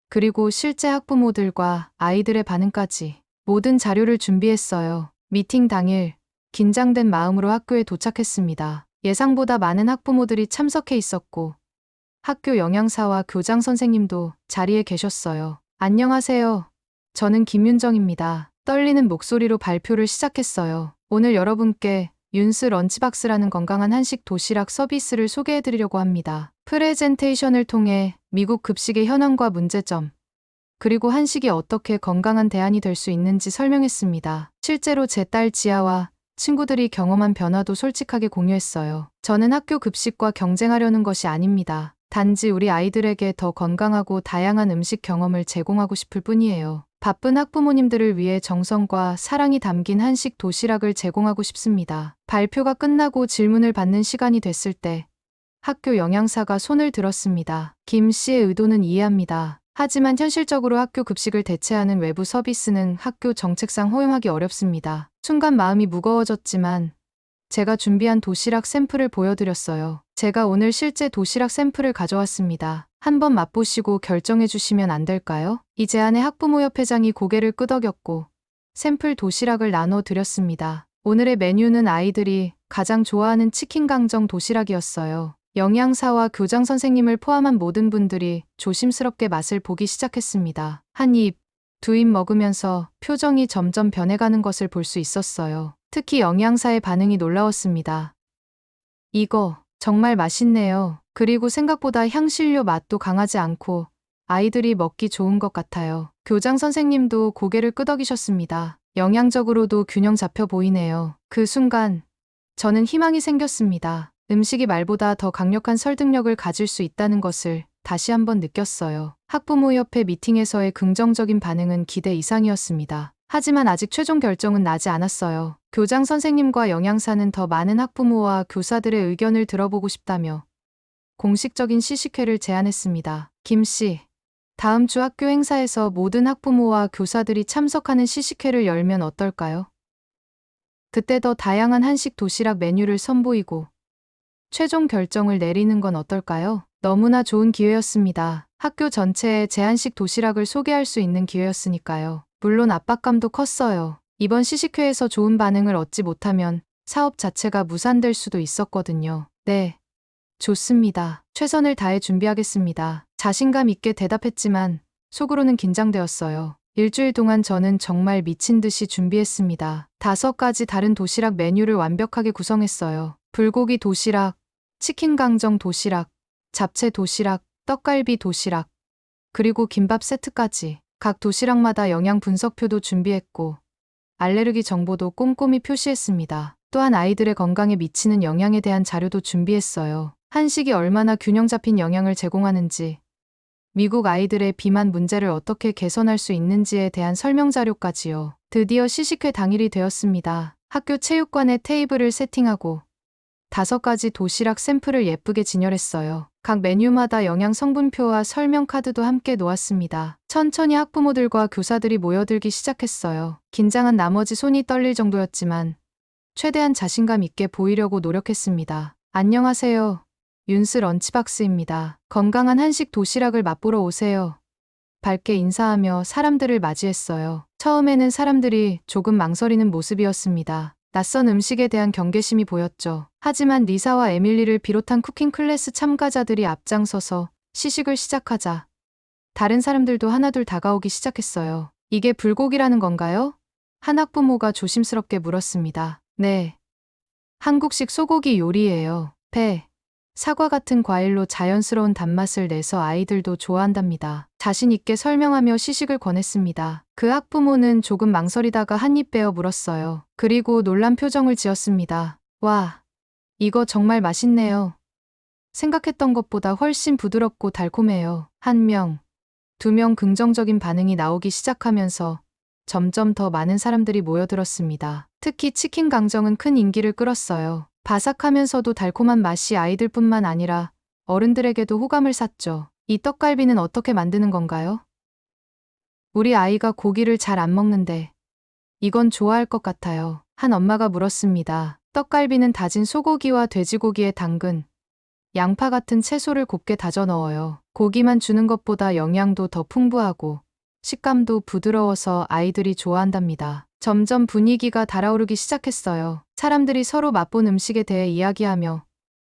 A: 그리고 실제 학부모들과 아이들의 반응까지 모든 자료를 준비했어요. 미팅 당일 긴장된 마음으로 학교에 도착했습니다. 예상보다 많은 학부모들이 참석해 있었고 학교 영양사와 교장 선생님도 자리에 계셨어요. 안녕하세요. 저는 김윤정입니다. 떨리는 목소리로 발표를 시작했어요. 오늘 여러분께 윤스 런치박스라는 건강한 한식 도시락 서비스를 소개해드리려고 합니다. 프레젠테이션을 통해 미국 급식의 현황과 문제점, 그리고 한식이 어떻게 건강한 대안이 될 수 있는지 설명했습니다. 실제로 제 딸 지아와 친구들이 경험한 변화도 솔직하게 공유했어요. 저는 학교 급식과 경쟁하려는 것이 아닙니다. 단지 우리 아이들에게 더 건강하고 다양한 음식 경험을 제공하고 싶을 뿐이에요. 바쁜 학부모님들을 위해 정성과 사랑이 담긴 한식 도시락을 제공하고 싶습니다. 발표가 끝나고 질문을 받는 시간이 됐을 때 학교 영양사가 손을 들었습니다. 김 씨의 의도는 이해합니다. 하지만 현실적으로 학교 급식을 대체하는 외부 서비스는 학교 정책상 허용하기 어렵습니다. 순간 마음이 무거워졌지만 제가 준비한 도시락 샘플을 보여드렸어요. 제가 오늘 실제 도시락 샘플을 가져왔습니다. 한번 맛보시고 결정해 주시면 안 될까요? 이 제안에 학부모협회장이 고개를 끄덕였고 샘플 도시락을 나눠 드렸습니다. 오늘의 메뉴는 아이들이 가장 좋아하는 치킨 강정 도시락이었어요. 영양사와 교장 선생님을 포함한 모든 분들이 조심스럽게 맛을 보기 시작했습니다. 한 입, 두 입 먹으면서 표정이 점점 변해가는 것을 볼 수 있었어요. 특히 영양사의 반응이 놀라웠습니다. 이거 정말 맛있네요. 그리고 생각보다 향신료 맛도 강하지 않고 아이들이 먹기 좋은 것 같아요. 교장 선생님도 고개를 끄덕이셨습니다. 영양적으로도 균형 잡혀 보이네요. 그 순간 저는 희망이 생겼습니다. 음식이 말보다 더 강력한 설득력을 가질 수 있다는 것을 다시 한번 느꼈어요. 학부모협회 미팅에서의 긍정적인 반응은 기대 이상이었습니다. 하지만 아직 최종 결정은 나지 않았어요. 교장 선생님과 영양사는 더 많은 학부모와 교사들의 의견을 들어보고 싶다며 공식적인 시식회를 제안했습니다. 김 씨, 다음 주 학교 행사에서 모든 학부모와 교사들이 참석하는 시식회를 열면 어떨까요? 그때 더 다양한 한식 도시락 메뉴를 선보이고 최종 결정을 내리는 건 어떨까요? 너무나 좋은 기회였습니다. 학교 전체에 제한식 도시락을 소개할 수 있는 기회였으니까요. 물론 압박감도 컸어요. 이번 시식회에서 좋은 반응을 얻지 못하면 사업 자체가 무산될 수도 있었거든요. 네, 좋습니다. 최선을 다해 준비하겠습니다. 자신감 있게 대답했지만 속으로는 긴장되었어요. 일주일 동안 저는 정말 미친 듯이 준비했습니다. 5가지 다른 도시락 메뉴를 완벽하게 구성했어요. 불고기 도시락, 치킨 강정 도시락, 잡채 도시락, 떡갈비 도시락, 그리고 김밥 세트까지. 각 도시락마다 영양 분석표도 준비했고 알레르기 정보도 꼼꼼히 표시했습니다. 또한 아이들의 건강에 미치는 영향에 대한 자료도 준비했어요. 한식이 얼마나 균형 잡힌 영양을 제공하는지, 미국 아이들의 비만 문제를 어떻게 개선할 수 있는지에 대한 설명 자료까지요. 드디어 시식회 당일이 되었습니다. 학교 체육관에 테이블을 세팅하고 5가지 도시락 샘플을 예쁘게 진열했어요. 각 메뉴마다 영양 성분표와 설명 카드도 함께 놓았습니다. 천천히 학부모들과 교사들이 모여들기 시작했어요. 긴장한 나머지 손이 떨릴 정도였지만 최대한 자신감 있게 보이려고 노력했습니다. 안녕하세요. 윤스 런치박스입니다. 건강한 한식 도시락을 맛보러 오세요. 밝게 인사하며 사람들을 맞이했어요. 처음에는 사람들이 조금 망설이는 모습이었습니다. 낯선 음식에 대한 경계심이 보였죠. 하지만 리사와 에밀리를 비롯한 쿠킹 클래스 참가자들이 앞장서서 시식을 시작하자 다른 사람들도 하나둘 다가오기 시작했어요. 이게 불고기라는 건가요? 한 학부모가 조심스럽게 물었습니다. 네. 한국식 소고기 요리예요. 배, 사과 같은 과일로 자연스러운 단맛을 내서 아이들도 좋아한답니다. 자신 있게 설명하며 시식을 권했습니다. 그 학부모는 조금 망설이다가 한 입 베어 물었어요. 그리고 놀란 표정을 지었습니다. 와, 이거 정말 맛있네요. 생각했던 것보다 훨씬 부드럽고 달콤해요. 1명, 2명 긍정적인 반응이 나오기 시작하면서 점점 더 많은 사람들이 모여들었습니다. 특히 치킨 강정은 큰 인기를 끌었어요. 바삭하면서도 달콤한 맛이 아이들뿐만 아니라 어른들에게도 호감을 샀죠. 이 떡갈비는 어떻게 만드는 건가요? 우리 아이가 고기를 잘 안 먹는데 이건 좋아할 것 같아요. 한 엄마가 물었습니다. 떡갈비는 다진 소고기와 돼지고기에 당근, 양파 같은 채소를 곱게 다져 넣어요. 고기만 주는 것보다 영양도 더 풍부하고 식감도 부드러워서 아이들이 좋아한답니다. 점점 분위기가 달아오르기 시작했어요. 사람들이 서로 맛본 음식에 대해 이야기하며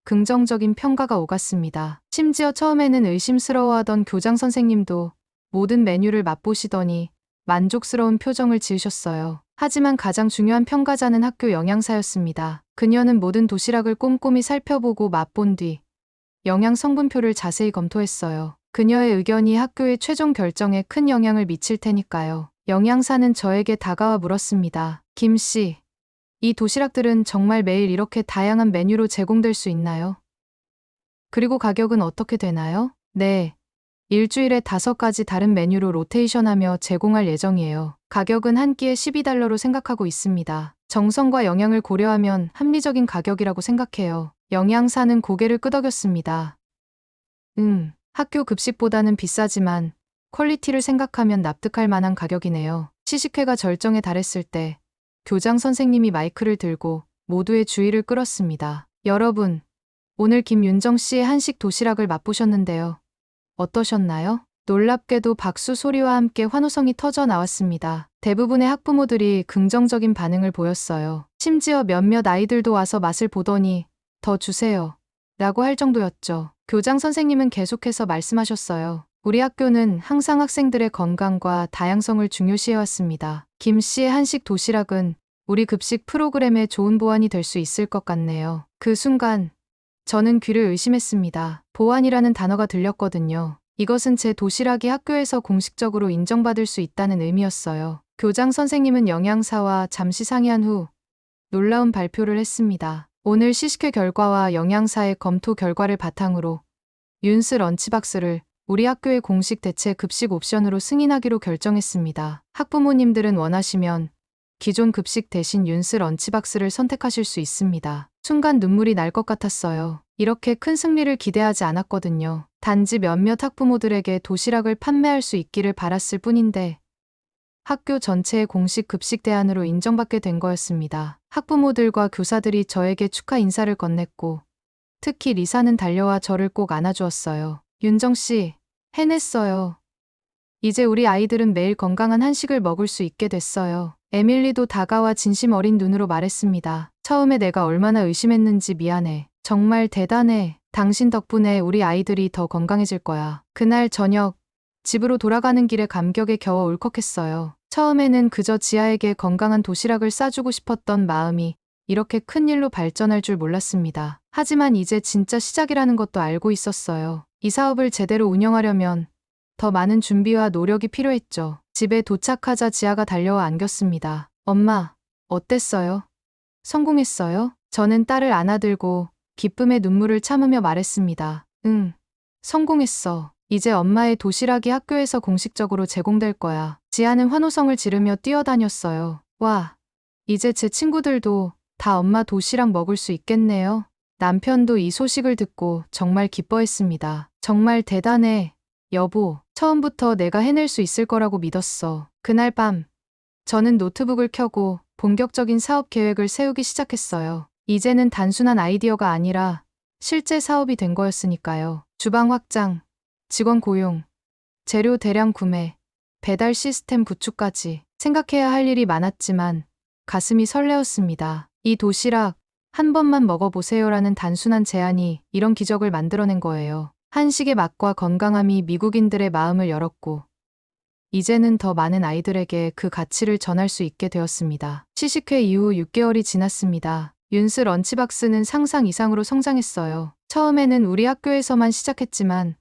A: 긍정적인 평가가 오갔습니다. 심지어 처음에는 의심스러워하던 교장 선생님도 모든 메뉴를 맛보시더니 만족스러운 표정을 지으셨어요. 하지만 가장 중요한 평가자는 학교 영양사였습니다. 그녀는 모든 도시락을 꼼꼼히 살펴보고 맛본 뒤 영양 성분표를 자세히 검토했어요. 그녀의 의견이 학교의 최종 결정에 큰 영향을 미칠 테니까요. 영양사는 저에게 다가와 물었습니다. 김 씨, 이 도시락들은 정말 매일 이렇게 다양한 메뉴로 제공될 수 있나요? 그리고 가격은 어떻게 되나요? 네. 일주일에 5가지 다른 메뉴로 로테이션하며 제공할 예정이에요. 가격은 한 끼에 $12로 생각하고 있습니다. 정성과 영양을 고려하면 합리적인 가격이라고 생각해요. 영양사는 고개를 끄덕였습니다. 학교 급식보다는 비싸지만 퀄리티를 생각하면 납득할 만한 가격이네요. 시식회가 절정에 달했을 때 교장 선생님이 마이크를 들고 모두의 주의를 끌었습니다. 여러분, 오늘 김윤정 씨의 한식 도시락을 맛보셨는데요. 어떠셨나요? 놀랍게도 박수 소리와 함께 환호성이 터져 나왔습니다. 대부분의 학부모들이 긍정적인 반응을 보였어요. 심지어 몇몇 아이들도 와서 맛을 보더니 더 주세요. 라고 할 정도였죠. 교장 선생님은 계속해서 말씀하셨어요. 우리 학교는 항상 학생들의 건강과 다양성을 중요시해왔습니다. 김 씨의 한식 도시락은 우리 급식 프로그램의 좋은 보완이 될 수 있을 것 같네요. 그 순간 저는 귀를 의심했습니다. 보완이라는 단어가 들렸거든요. 이것은 제 도시락이 학교에서 공식적으로 인정받을 수 있다는 의미였어요. 교장 선생님은 영양사와 잠시 상의한 후 놀라운 발표를 했습니다. 오늘 시식회 결과와 영양사의 검토 결과를 바탕으로 윤스 런치박스를 우리 학교의 공식 대체 급식 옵션으로 승인하기로 결정했습니다. 학부모님들은 원하시면 기존 급식 대신 윤스 런치박스를 선택하실 수 있습니다. 순간 눈물이 날 것 같았어요. 이렇게 큰 승리를 기대하지 않았거든요. 단지 몇몇 학부모들에게 도시락을 판매할 수 있기를 바랐을 뿐인데 학교 전체의 공식 급식 대안으로 인정받게 된 거였습니다. 학부모들과 교사들이 저에게 축하 인사를 건넸고 특히 리사는 달려와 저를 꼭 안아주었어요. 윤정 씨, 해냈어요. 이제 우리 아이들은 매일 건강한 한식을 먹을 수 있게 됐어요. 에밀리도 다가와 진심 어린 눈으로 말했습니다. 처음에 내가 얼마나 의심했는지 미안해. 정말 대단해. 당신 덕분에 우리 아이들이 더 건강해질 거야. 그날 저녁, 집으로 돌아가는 길에 감격에 겨워 울컥했어요. 처음에는 그저 지아에게 건강한 도시락을 싸주고 싶었던 마음이 이렇게 큰 일로 발전할 줄 몰랐습니다. 하지만 이제 진짜 시작이라는 것도 알고 있었어요. 이 사업을 제대로 운영하려면 더 많은 준비와 노력이 필요했죠. 집에 도착하자 지아가 달려와 안겼습니다. 엄마, 어땠어요? 성공했어요? 저는 딸을 안아들고 기쁨의 눈물을 참으며 말했습니다. 응, 성공했어. 이제 엄마의 도시락이 학교에서 공식적으로 제공될 거야. 지아는 환호성을 지르며 뛰어다녔어요. 와, 이제 제 친구들도 다 엄마 도시락 먹을 수 있겠네요. 남편도 이 소식을 듣고 정말 기뻐했습니다. 정말 대단해, 여보. 처음부터 내가 해낼 수 있을 거라고 믿었어. 그날 밤, 저는 노트북을 켜고 본격적인 사업 계획을 세우기 시작했어요. 이제는 단순한 아이디어가 아니라 실제 사업이 된 거였으니까요. 주방 확장, 직원 고용, 재료 대량 구매, 배달 시스템 구축까지 생각해야 할 일이 많았지만 가슴이 설레었습니다. 이 도시락 한 번만 먹어보세요라는 단순한 제안이 이런 기적을 만들어낸 거예요. 한식의 맛과 건강함이 미국인들의 마음을 열었고 이제는 더 많은 아이들에게 그 가치를 전할 수 있게 되었습니다. 시식회 이후 6개월이 지났습니다. 윤스 런치박스는 상상 이상으로 성장했어요. 처음에는 우리 학교에서만 시작했지만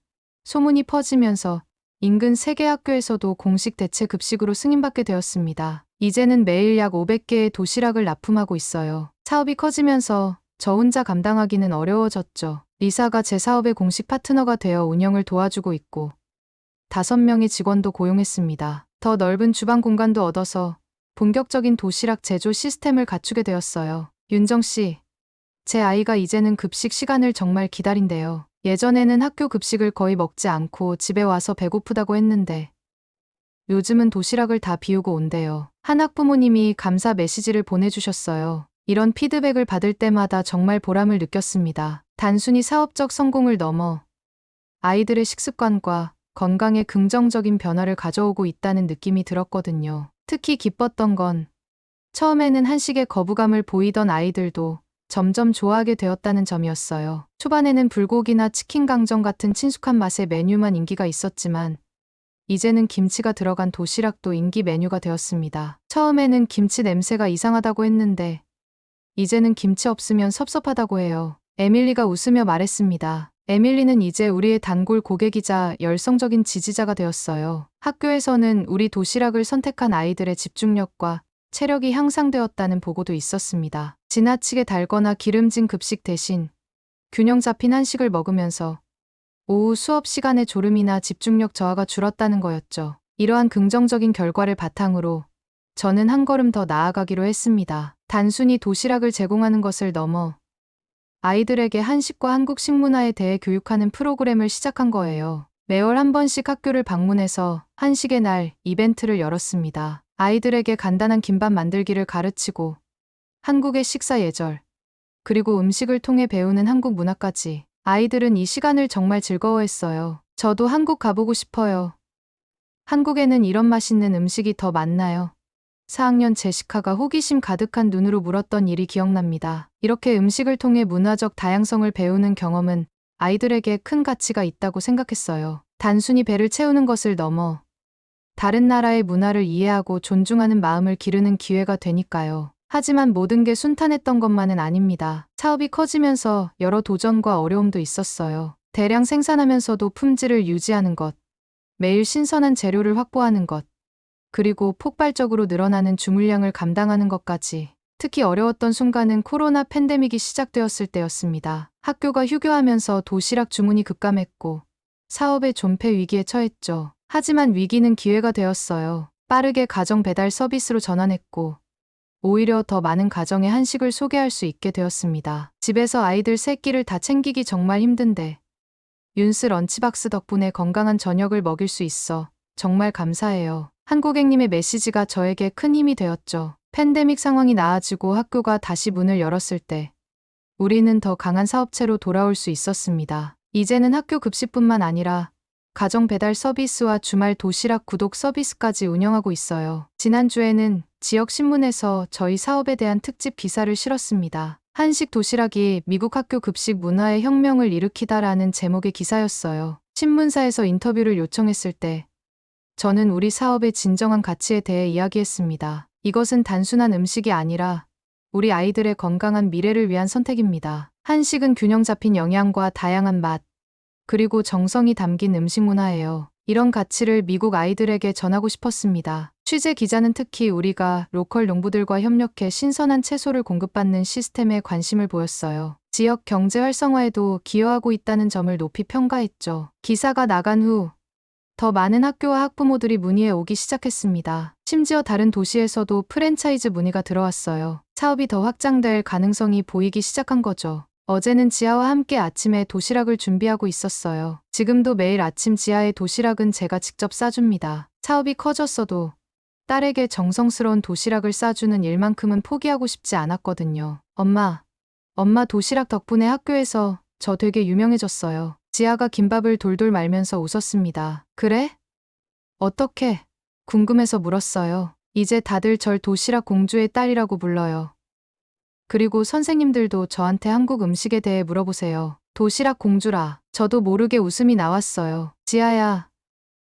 A: 소문이 퍼지면서 인근 3개 학교에서도 공식 대체 급식으로 승인받게 되었습니다. 이제는 매일 약 500개의 도시락을 납품하고 있어요. 사업이 커지면서 저 혼자 감당하기는 어려워졌죠. 리사가 제 사업의 공식 파트너가 되어 운영을 도와주고 있고 5명의 직원도 고용했습니다. 더 넓은 주방 공간도 얻어서 본격적인 도시락 제조 시스템을 갖추게 되었어요. 윤정 씨, 제 아이가 이제는 급식 시간을 정말 기다린대요. 예전에는 학교 급식을 거의 먹지 않고 집에 와서 배고프다고 했는데 요즘은 도시락을 다 비우고 온대요. 한 학부모님이 감사 메시지를 보내주셨어요. 이런 피드백을 받을 때마다 정말 보람을 느꼈습니다. 단순히 사업적 성공을 넘어 아이들의 식습관과 건강에 긍정적인 변화를 가져오고 있다는 느낌이 들었거든요. 특히 기뻤던 건 처음에는 한식에 거부감을 보이던 아이들도 점점 좋아하게 되었다는 점이었어요. 초반에는 불고기나 치킨 강정 같은 친숙한 맛의 메뉴만 인기가 있었지만 이제는 김치가 들어간 도시락도 인기 메뉴가 되었습니다. 처음에는 김치 냄새가 이상하다고 했는데 이제는 김치 없으면 섭섭하다고 해요. 에밀리가 웃으며 말했습니다. 에밀리는 이제 우리의 단골 고객이자 열성적인 지지자가 되었어요. 학교에서는 우리 도시락을 선택한 아이들의 집중력과 체력이 향상되었다는 보고도 있었습니다. 지나치게 달거나 기름진 급식 대신 균형 잡힌 한식을 먹으면서 오후 수업 시간의 졸음이나 집중력 저하가 줄었다는 거였죠. 이러한 긍정적인 결과를 바탕으로 저는 한 걸음 더 나아가기로 했습니다. 단순히 도시락을 제공하는 것을 넘어 아이들에게 한식과 한국 식문화에 대해 교육하는 프로그램을 시작한 거예요. 매월 한 번씩 학교를 방문해서 한식의 날 이벤트를 열었습니다. 아이들에게 간단한 김밥 만들기를 가르치고 한국의 식사 예절, 그리고 음식을 통해 배우는 한국 문화까지. 아이들은 이 시간을 정말 즐거워했어요. 저도 한국 가보고 싶어요. 한국에는 이런 맛있는 음식이 더 많나요? 4학년 제시카가 호기심 가득한 눈으로 물었던 일이 기억납니다. 이렇게 음식을 통해 문화적 다양성을 배우는 경험은 아이들에게 큰 가치가 있다고 생각했어요. 단순히 배를 채우는 것을 넘어 다른 나라의 문화를 이해하고 존중하는 마음을 기르는 기회가 되니까요. 하지만 모든 게 순탄했던 것만은 아닙니다. 사업이 커지면서 여러 도전과 어려움도 있었어요. 대량 생산하면서도 품질을 유지하는 것, 매일 신선한 재료를 확보하는 것, 그리고 폭발적으로 늘어나는 주물량을 감당하는 것까지. 특히 어려웠던 순간은 코로나 팬데믹이 시작되었을 때였습니다. 학교가 휴교하면서 도시락 주문이 급감했고 사업의 존폐 위기에 처했죠. 하지만 위기는 기회가 되었어요. 빠르게 가정 배달 서비스로 전환했고 오히려 더 많은 가정의 한식을 소개할 수 있게 되었습니다. 집에서 아이들 세 끼를 다 챙기기 정말 힘든데 윤스 런치박스 덕분에 건강한 저녁을 먹일 수 있어 정말 감사해요. 한고객님의 메시지가 저에게 큰 힘이 되었죠. 팬데믹 상황이 나아지고 학교가 다시 문을 열었을 때 우리는 더 강한 사업체로 돌아올 수 있었습니다. 이제는 학교 급식뿐만 아니라 가정 배달 서비스와 주말 도시락 구독 서비스까지 운영하고 있어요. 지난주에는 지역 신문에서 저희 사업에 대한 특집 기사를 실었습니다. 한식 도시락이 미국 학교 급식 문화의 혁명을 일으키다라는 제목의 기사였어요. 신문사에서 인터뷰를 요청했을 때 저는 우리 사업의 진정한 가치에 대해 이야기했습니다. 이것은 단순한 음식이 아니라 우리 아이들의 건강한 미래를 위한 선택입니다. 한식은 균형 잡힌 영양과 다양한 맛, 그리고 정성이 담긴 음식 문화예요. 이런 가치를 미국 아이들에게 전하고 싶었습니다. 취재 기자는 특히 우리가 로컬 농부들과 협력해 신선한 채소를 공급받는 시스템에 관심을 보였어요. 지역 경제 활성화에도 기여하고 있다는 점을 높이 평가했죠. 기사가 나간 후 더 많은 학교와 학부모들이 문의해 오기 시작했습니다. 심지어 다른 도시에서도 프랜차이즈 문의가 들어왔어요. 사업이 더 확장될 가능성이 보이기 시작한 거죠. 어제는 지아와 함께 아침에 도시락을 준비하고 있었어요. 지금도 매일 아침 지아의 도시락은 제가 직접 싸줍니다. 사업이 커졌어도 딸에게 정성스러운 도시락을 싸주는 일만큼은 포기하고 싶지 않았거든요. 엄마 도시락 덕분에 학교에서 저 되게 유명해졌어요. 지아가 김밥을 돌돌 말면서 웃었습니다. 그래? 어떻게? 궁금해서 물었어요. 이제 다들 절 도시락 공주의 딸이라고 불러요. 그리고 선생님들도 저한테 한국 음식에 대해 물어보세요. 도시락 공주라. 저도 모르게 웃음이 나왔어요. 지아야,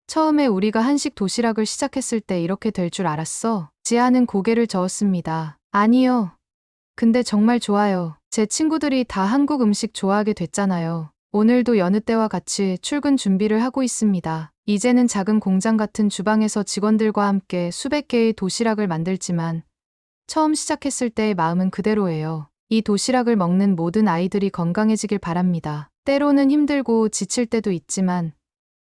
A: 처음에 우리가 한식 도시락을 시작했을 때 이렇게 될 줄 알았어? 지아는 고개를 저었습니다. 아니요. 근데 정말 좋아요. 제 친구들이 다 한국 음식 좋아하게 됐잖아요. 오늘도 여느 때와 같이 출근 준비를 하고 있습니다. 이제는 작은 공장 같은 주방에서 직원들과 함께 수백 개의 도시락을 만들지만 처음 시작했을 때의 마음은 그대로예요. 이 도시락을 먹는 모든 아이들이 건강해지길 바랍니다. 때로는 힘들고 지칠 때도 있지만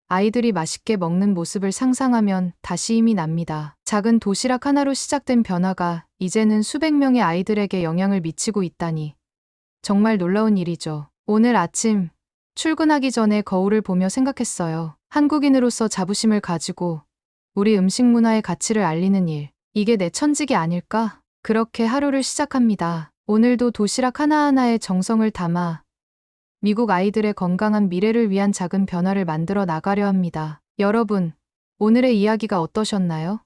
A: 아이들이 맛있게 먹는 모습을 상상하면 다시 힘이 납니다. 작은 도시락 하나로 시작된 변화가 이제는 수백 명의 아이들에게 영향을 미치고 있다니 정말 놀라운 일이죠. 오늘 아침 출근하기 전에 거울을 보며 생각했어요. 한국인으로서 자부심을 가지고 우리 음식 문화의 가치를 알리는 일. 이게 내 천직이 아닐까? 그렇게 하루를 시작합니다. 오늘도 도시락 하나하나에 정성을 담아 미국 아이들의 건강한 미래를 위한 작은 변화를 만들어 나가려 합니다. 여러분, 오늘의 이야기가 어떠셨나요?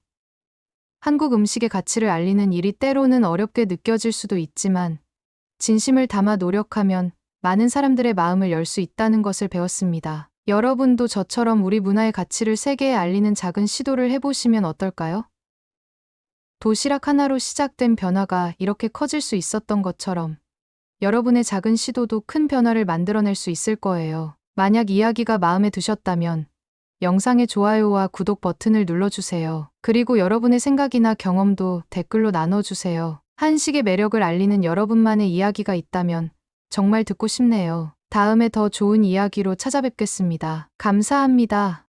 A: 한국 음식의 가치를 알리는 일이 때로는 어렵게 느껴질 수도 있지만 진심을 담아 노력하면 많은 사람들의 마음을 열 수 있다는 것을 배웠습니다. 여러분도 저처럼 우리 문화의 가치를 세계에 알리는 작은 시도를 해보시면 어떨까요? 도시락 하나로 시작된 변화가 이렇게 커질 수 있었던 것처럼 여러분의 작은 시도도 큰 변화를 만들어낼 수 있을 거예요. 만약 이야기가 마음에 드셨다면 영상의 좋아요와 구독 버튼을 눌러주세요. 그리고 여러분의 생각이나 경험도 댓글로 나눠주세요. 한식의 매력을 알리는 여러분만의 이야기가 있다면 정말 듣고 싶네요. 다음에 더 좋은 이야기로 찾아뵙겠습니다. 감사합니다.